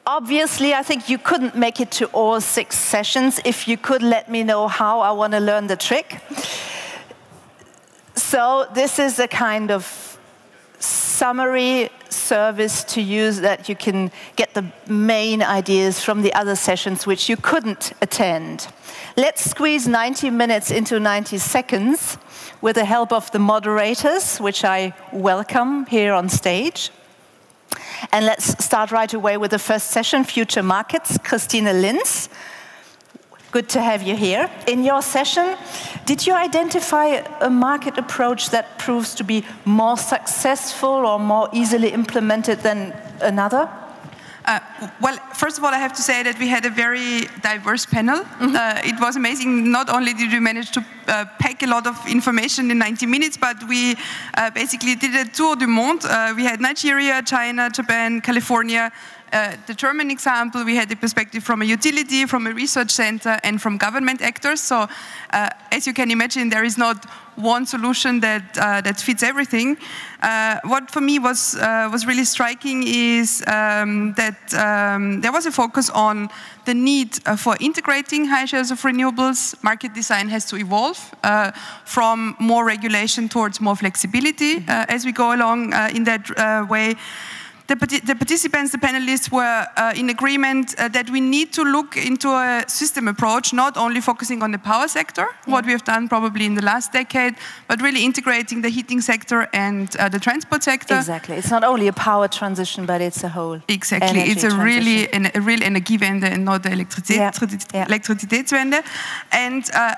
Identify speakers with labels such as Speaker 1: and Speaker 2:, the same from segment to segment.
Speaker 1: Obviously, I think you couldn't make it to all 6 sessions. If you could, let me know how. I want to learn the trick. So this is a kind of summary service to use that you can get the main ideas from the other sessions which you couldn't attend. Let's squeeze 90 minutes into 90 seconds with the help of the moderators, which I welcome here on stage. And let's start right away with the first session, Future Markets. Christine Linz, good to have you here. In your session, did you identify a market approach that proves to be more successful or more easily implemented than another?
Speaker 2: Well, first of all, I have to say that we had a very diverse panel. It was amazing. Not only did we manage to pack a lot of information in 90 minutes, but we basically did a tour du monde. We had Nigeria, China, Japan, California. The German example, we had the perspective from a utility, from a research center, and from government actors. So, as you can imagine, there is not one solution that fits everything. What for me was really striking is that there was a focus on the need for integrating high shares of renewables. Market design has to evolve from more regulation towards more flexibility as we go along in that way. The participants, the panelists, were in agreement that we need to look into a system approach, not only focusing on the power sector, what we have done probably in the last decade, but really integrating the heating sector and the transport sector.
Speaker 1: Exactly. It's not only a power transition, but it's a whole
Speaker 2: Exactly. It's a real Energiewende and not the Elektrizitätswende.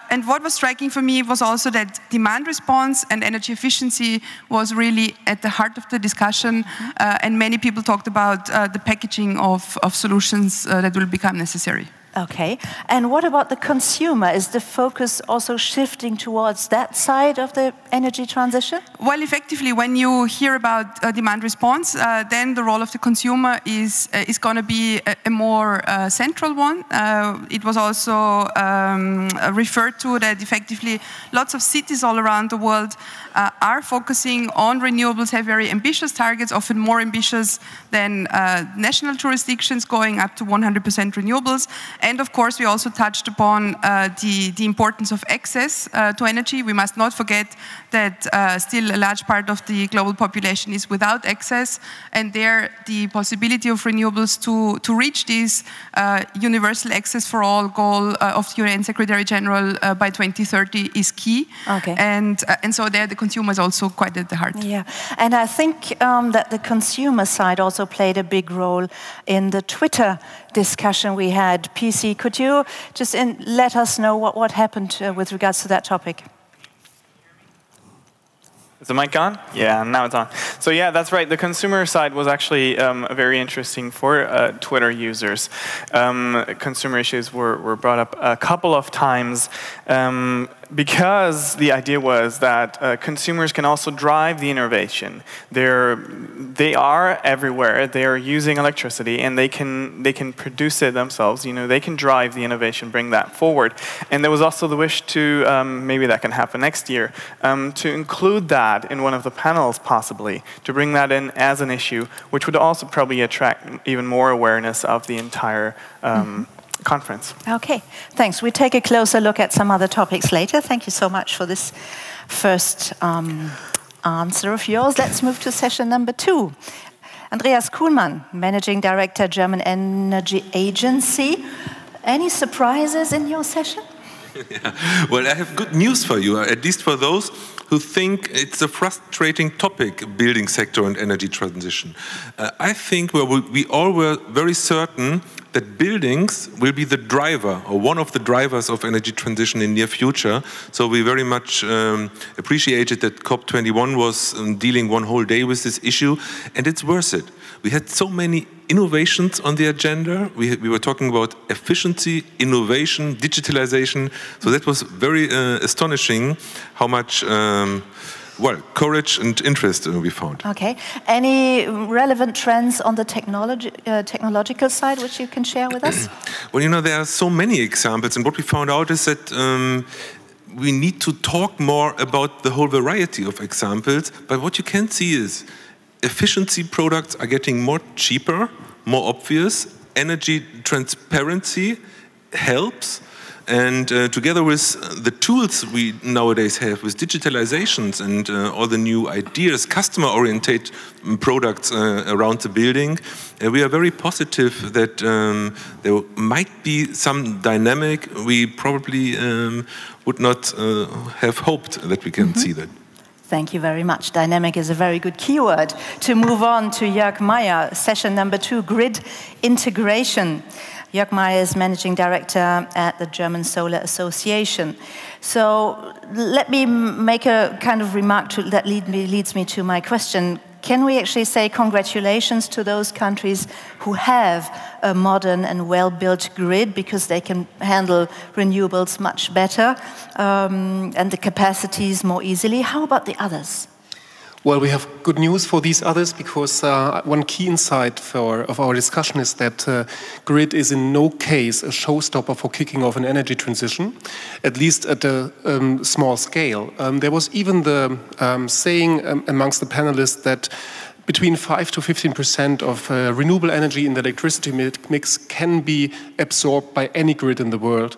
Speaker 2: And what was striking for me was also that demand response and energy efficiency was really at the heart of the discussion, and many people talked about the packaging of solutions that will become necessary.
Speaker 1: Okay. And what about the consumer? Is the focus also shifting towards that side of the energy transition?
Speaker 2: Well, effectively, when you hear about demand response, then the role of the consumer is going to be a more central one. It was also referred to that effectively lots of cities all around the world are focusing on renewables, have very ambitious targets, often more ambitious than national jurisdictions, going up to 100% renewables. And of course, we also touched upon the importance of access to energy. We must not forget that still a large part of the global population is without access, and there the possibility of renewables to reach this universal access for all goal of the UN Secretary General by 2030 is key.
Speaker 1: Okay.
Speaker 2: And so there the consumer is also quite at the heart.
Speaker 1: Yeah, and I think that the consumer side also played a big role in the Twitter discussion we had. PC, could you just let us know what happened with regards to that topic?
Speaker 3: Is the mic on? Yeah, now it's on. So yeah, that's right. The consumer side was actually very interesting for Twitter users. Consumer issues were brought up a couple of times because the idea was that consumers can also drive the innovation. They are everywhere. They are using electricity, and they can produce it themselves. You know, they can drive the innovation, bring that forward. And there was also the wish to maybe that can happen next year to include that in one of the panels, possibly to bring that in as an issue, which would also probably attract even more awareness of the entire conference.
Speaker 1: Okay, thanks. We take a closer look at some other topics later. Thank you so much for this first answer of yours. Let's move to session number 2. Andreas Kuhlmann, Managing Director, German Energy Agency. Any surprises in your session?
Speaker 4: Yeah. Well, I have good news for you, at least for those who think it's a frustrating topic, building sector and energy transition. I think we all were very certain that buildings will be the driver, or one of the drivers of energy transition in near future. So we very much appreciated that COP21 was dealing one whole day with this issue, and it's worth it. We had so many innovations on the agenda. We were talking about efficiency, innovation, digitalization. So that was very astonishing how much courage and interest we found.
Speaker 1: Okay. Any relevant trends on the technological side which you can share with us?
Speaker 4: Well, you know, there are so many examples, and what we found out is that we need to talk more about the whole variety of examples. But what you can see is efficiency products are getting more cheaper, more obvious, energy transparency helps. And together with the tools we nowadays have, with digitalizations and all the new ideas, customer-oriented products around the building, we are very positive that there might be some dynamic we probably would not have hoped that we can see that.
Speaker 1: Thank you very much. Dynamic is a very good keyword. To move on to Jörg Meyer, session number 2, grid integration. Jörg Meyer is Managing Director at the German Solar Association. So let me make a kind of remark that leads me to my question. Can we actually say congratulations to those countries who have a modern and well-built grid because they can handle renewables much better and the capacities more easily? How about the others?
Speaker 5: Well, we have good news for these others because one key insight of our discussion is that grid is in no case a showstopper for kicking off an energy transition, at least at a small scale. There was even the saying amongst the panelists that between 5 to 15% of renewable energy in the electricity mix can be absorbed by any grid in the world.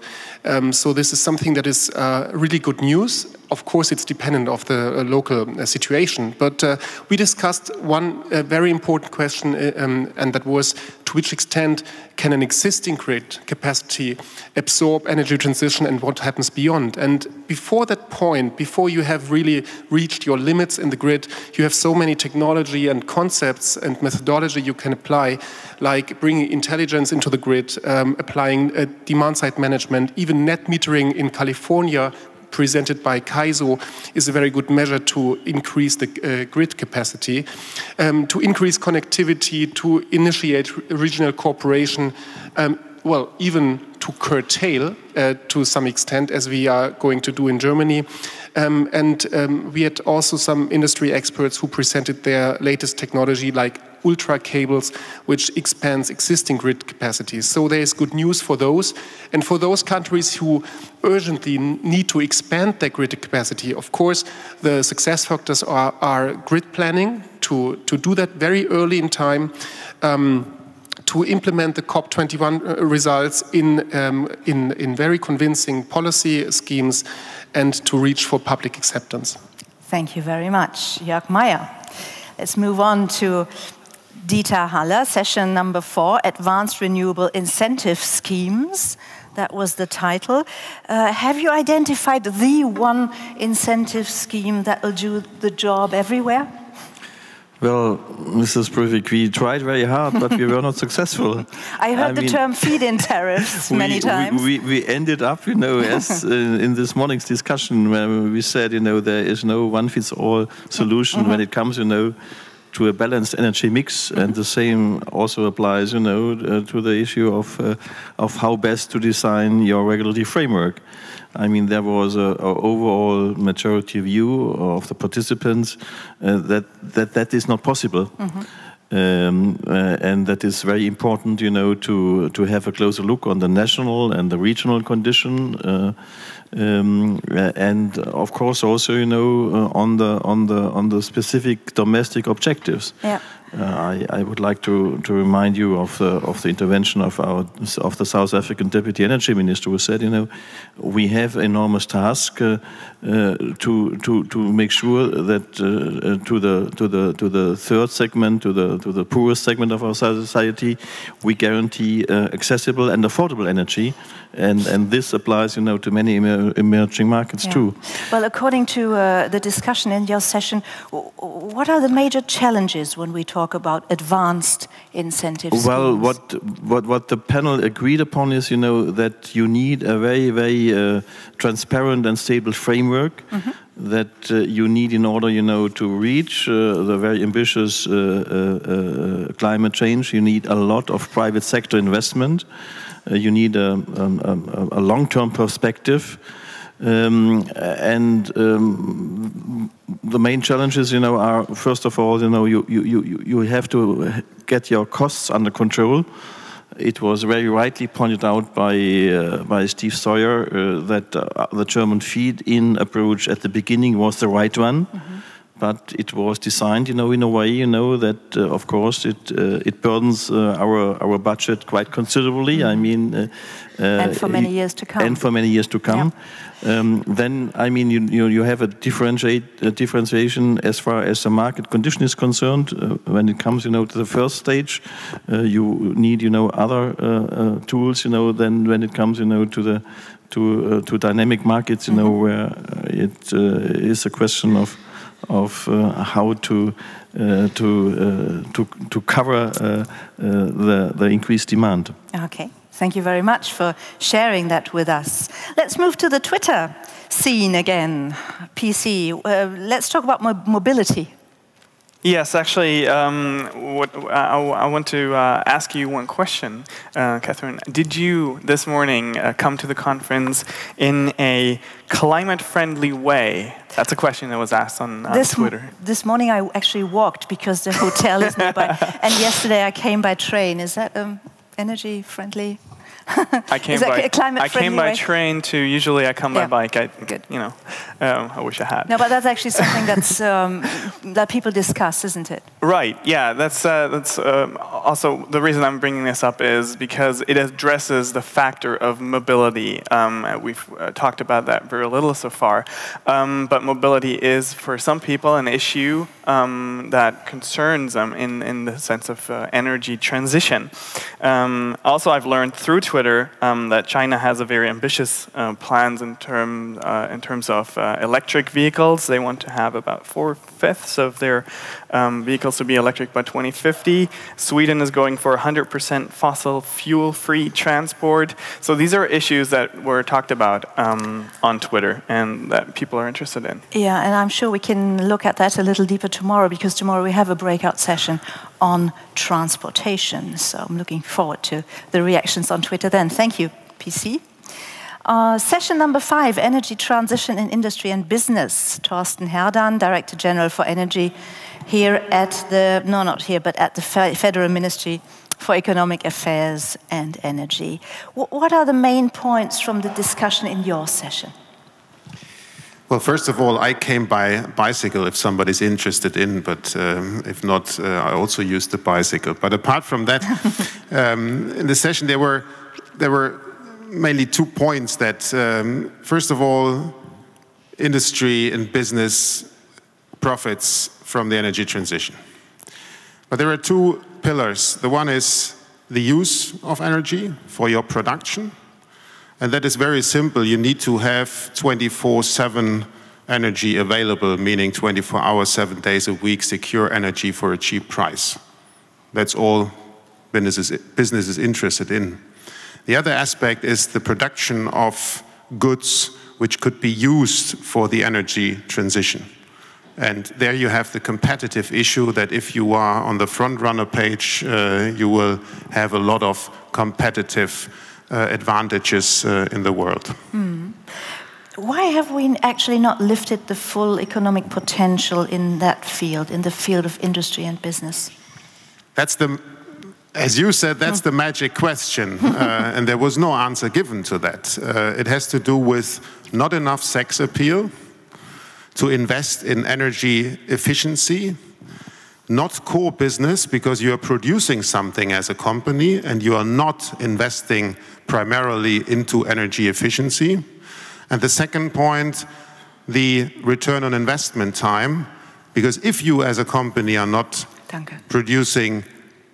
Speaker 5: So this is something that is really good news. Of course, it's dependent of the local situation. But we discussed one very important question, and that was to which extent can an existing grid capacity absorb energy transition and what happens beyond? And before that point, before you have really reached your limits in the grid, you have so many technology and concepts and methodology you can apply, like bringing intelligence into the grid, applying demand-side management, even net metering in California, presented by Kaizo, is a very good measure to increase the grid capacity, to increase connectivity, to initiate regional cooperation, well, even to curtail to some extent, as we are going to do in Germany. We had also some industry experts who presented their latest technology, like ultra cables, which expands existing grid capacities. So there is good news for those. And for those countries who urgently need to expand their grid capacity, of course, the success factors are grid planning, to do that very early in time, to implement the COP21 results in very convincing policy schemes, and to reach for public acceptance.
Speaker 1: Thank you very much, Jörg Meyer. Let's move on to Dieter Haller, session number 4, Advanced Renewable Incentive Schemes. That was the title. Have you identified the one incentive scheme that will do the job everywhere?
Speaker 6: Well, Mrs. Bruvik, we tried very hard, but we were not successful.
Speaker 1: I heard the term feed-in tariffs many times.
Speaker 6: We ended up, you know, as in this morning's discussion, where we said, you know, there is no one-fits-all solution when it comes, you know, to a balanced energy mix, and the same also applies, you know, to the issue of how best to design your regulatory framework. I mean, there was an overall majority view of the participants that is not possible. And that is very important, you know, to have a closer look on the national and the regional condition, and of course also, you know, on the specific domestic objectives. Yeah. I would like to remind you of the intervention of the South African Deputy Energy Minister, who said, you know, we have enormous task to make sure that to the third segment, to the poorest segment of our society, we guarantee accessible and affordable energy, and this applies, you know, to many emerging markets too.
Speaker 1: Well, according to the discussion in your session, what are the major challenges when we talk about advanced incentive schemes?
Speaker 6: Well, what the panel agreed upon is, you know, that you need a very transparent and stable framework that you need in order, you know, to reach the very ambitious climate change. You need a lot of private sector investment. You need a long-term perspective. The main challenges, you know, are, first of all, you know, you have to get your costs under control. It was very rightly pointed out by Steve Sawyer that the German feed-in approach at the beginning was the right one, but it was designed, in a way, that of course it burdens our budget quite considerably. I mean,
Speaker 1: and for many years to come.
Speaker 6: And for many years to come. Yeah. Then, I mean, you have a differentiation as far as the market condition is concerned. When it comes, to the first stage, you need, other tools, than when it comes, to dynamic markets, where it is a question of how to cover the increased demand.
Speaker 1: Okay. Thank you very much for sharing that with us. Let's move to the Twitter scene again, PC. Let's talk about mobility.
Speaker 3: Yes, actually, I want to ask you one question, Catherine. Did you, this morning, come to the conference in a climate-friendly way? That's a question that was asked on Twitter.
Speaker 1: This morning I actually walked because the hotel is nearby. And yesterday I came by train. Is that energy-friendly?
Speaker 3: I came by train to. Usually, I come by bike. Good. I wish I had.
Speaker 1: No, but that's actually something that's that people discuss, isn't it?
Speaker 3: Right. Yeah. That's also the reason I'm bringing this up is because it addresses the factor of mobility. We've talked about that very little so far, but mobility is for some people an issue that concerns them in the sense of energy transition. Also, I've learned through Twitter that China has a very ambitious plans in terms of electric vehicles. They want to have about 4/5 of their vehicles to be electric by 2050. Sweden is going for 100% fossil fuel-free transport. So these are issues that were talked about on Twitter and that people are interested in.
Speaker 1: Yeah, and I'm sure we can look at that a little deeper tomorrow, because tomorrow we have a breakout session on transportation. So I'm looking forward to the reactions on Twitter then. Thank you, PC. Session number 5, Energy Transition in Industry and Business. Thorsten Herdan, Director General for Energy, here at the, no, not here, but at the Federal Ministry for Economic Affairs and Energy. What are the main points from the discussion in your session?
Speaker 7: Well, first of all, I came by bicycle if somebody's interested in, but if not, I also used the bicycle. But apart from that, in the session there were mainly 2 points that, first of all, industry and business profits from the energy transition. But there are 2 pillars. The one is the use of energy for your production. And that is very simple. You need to have 24/7 energy available, meaning 24 hours, 7 days a week, secure energy for a cheap price. That's all business is interested in. The other aspect is the production of goods which could be used for the energy transition. And there you have the competitive issue that if you are on the front runner page, you will have a lot of competitive advantages in the world.
Speaker 1: Why have we actually not lifted the full economic potential in that field, in the field of industry and business?
Speaker 7: That's as you said, that's the magic question, and there was no answer given to that. It has to do with not enough sex appeal, to invest in energy efficiency, not core business because you are producing something as a company and you are not investing primarily into energy efficiency. And the second point, the return on investment time, because if you as a company are not producing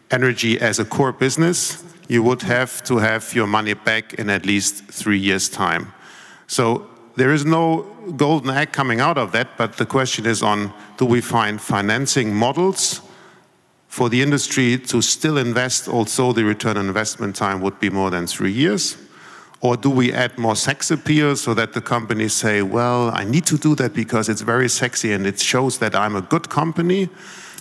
Speaker 7: energy as a core business, you would have to have your money back in at least 3 years' time. So there is no golden egg coming out of that, but the question is on, do we find financing models for the industry to still invest, also the return on investment time would be more than 3 years? Or do we add more sex appeal so that the companies say, well, I need to do that because it's very sexy and it shows that I'm a good company?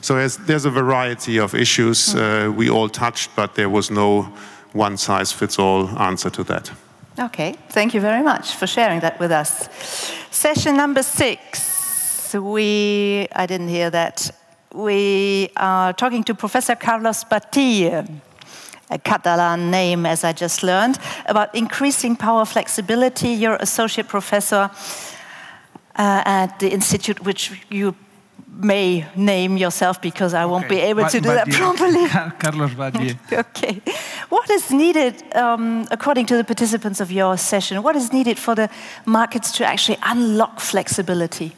Speaker 7: So there's a variety of issues we all touched, but there was no one-size-fits-all answer to that.
Speaker 1: Okay, thank you very much for sharing that with us. Session number 6, I didn't hear that. We are talking to Professor Carlos Batille, a Catalan name as I just learned, about increasing power flexibility. You're associate professor at the institute which you may name yourself because I won't be able to do that properly.
Speaker 8: Carlos Badie.
Speaker 1: Okay. What is needed, according to the participants of your session, what is needed for the markets to actually unlock flexibility?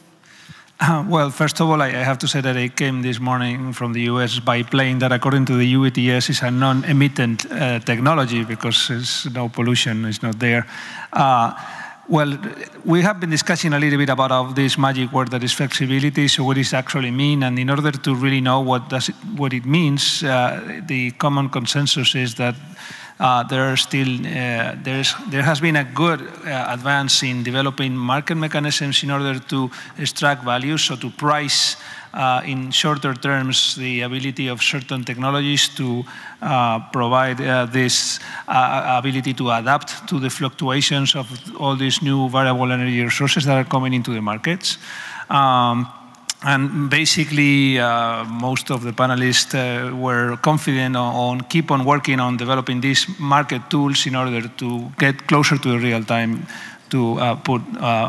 Speaker 8: Well, first of all, I have to say that I came this morning from the US by plane that, according to the UETS, is a non-emittent technology because there's no pollution, it's not there. Well, we have been discussing a little bit about this magic word that is flexibility, so what does it actually mean? And in order to really know what it means, the common consensus is that there has been a good advance in developing market mechanisms in order to extract value, so to price in shorter terms the ability of certain technologies to provide this ability to adapt to the fluctuations of all these new variable energy resources that are coming into the markets. And basically, most of the panelists were confident on keep on working on developing these market tools in order to get closer to the real time to put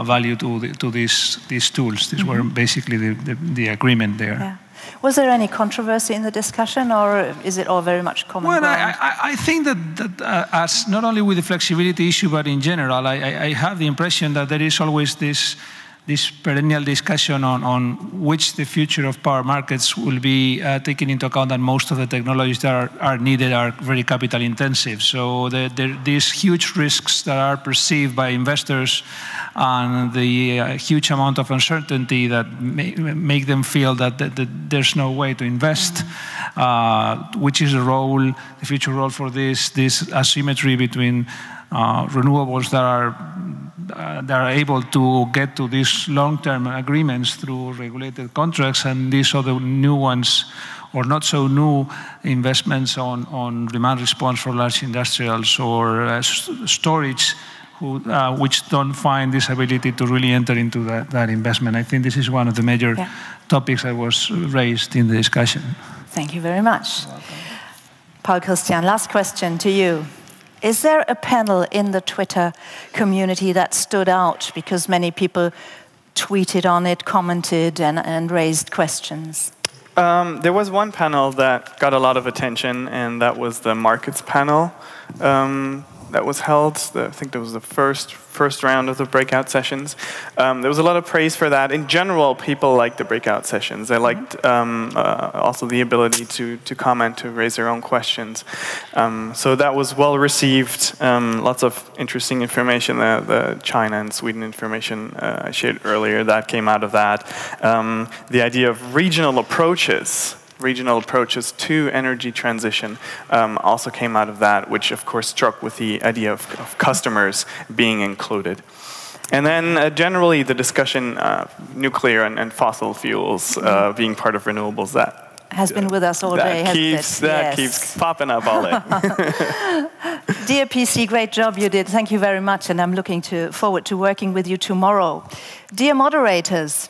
Speaker 8: value to these tools. These were basically the agreement there.
Speaker 1: Yeah. Was there any controversy in the discussion, or is it all very much common ground?
Speaker 8: Well, I think that as not only with the flexibility issue, but in general, I have the impression that there is always this perennial discussion on which the future of power markets will be, taking into account that most of the technologies that are needed are very capital intensive. So these huge risks that are perceived by investors and the huge amount of uncertainty that make them feel that there's no way to invest, which is the future role for this asymmetry between renewables that are able to get to these long-term agreements through regulated contracts, and these other new ones, or not so new investments on demand response for large industrials or storage, which don't find this ability to really enter into that investment. I think this is one of the major topics that was raised in the discussion.
Speaker 1: Thank you very much. Paul Christian, last question to you. Is there a panel in the Twitter community that stood out because many people tweeted on it, commented, and raised questions?
Speaker 3: There was one panel that got a lot of attention, and that was the markets panel that was held. I think that was the first round of the breakout sessions. There was a lot of praise for that. In general, people liked the breakout sessions. They liked also the ability to comment, to raise their own questions. So that was well received. Lots of interesting information. The China and Sweden information I shared earlier, that came out of that. The idea of regional approaches to energy transition also came out of that, which of course struck with the idea of customers being included. And then generally the discussion, nuclear and fossil fuels being part of renewables, that
Speaker 1: has been with us all day,
Speaker 3: keeps popping up all day.
Speaker 1: Dear PC, great job you did. Thank you very much, and I'm looking forward to working with you tomorrow. Dear moderators,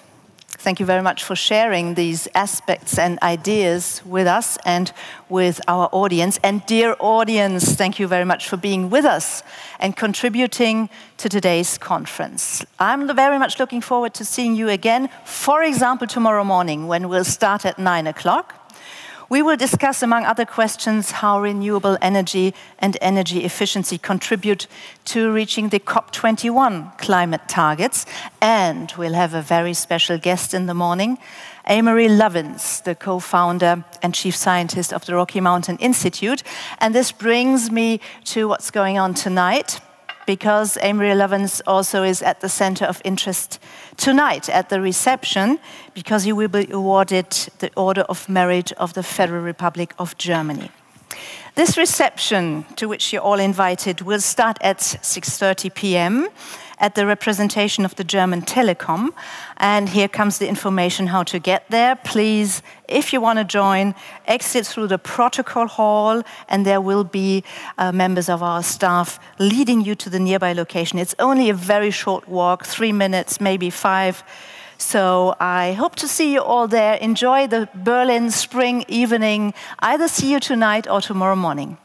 Speaker 1: thank you very much for sharing these aspects and ideas with us and with our audience. And dear audience, thank you very much for being with us and contributing to today's conference. I'm very much looking forward to seeing you again, for example, tomorrow morning when we'll start at 9 o'clock. We will discuss, among other questions, how renewable energy and energy efficiency contribute to reaching the COP21 climate targets. And we'll have a very special guest in the morning, Amory Lovins, the co-founder and chief scientist of the Rocky Mountain Institute. And this brings me to what's going on tonight, because Amory Lovins also is at the center of interest tonight at the reception, because he will be awarded the Order of Merit of the Federal Republic of Germany. This reception, to which you're all invited, will start at 6:30 p.m. at the representation of the German Telekom. And here comes the information how to get there. Please, if you want to join, exit through the protocol hall, and there will be members of our staff leading you to the nearby location. It's only a very short walk, 3 minutes, maybe 5. So I hope to see you all there. Enjoy the Berlin spring evening. Either see you tonight or tomorrow morning.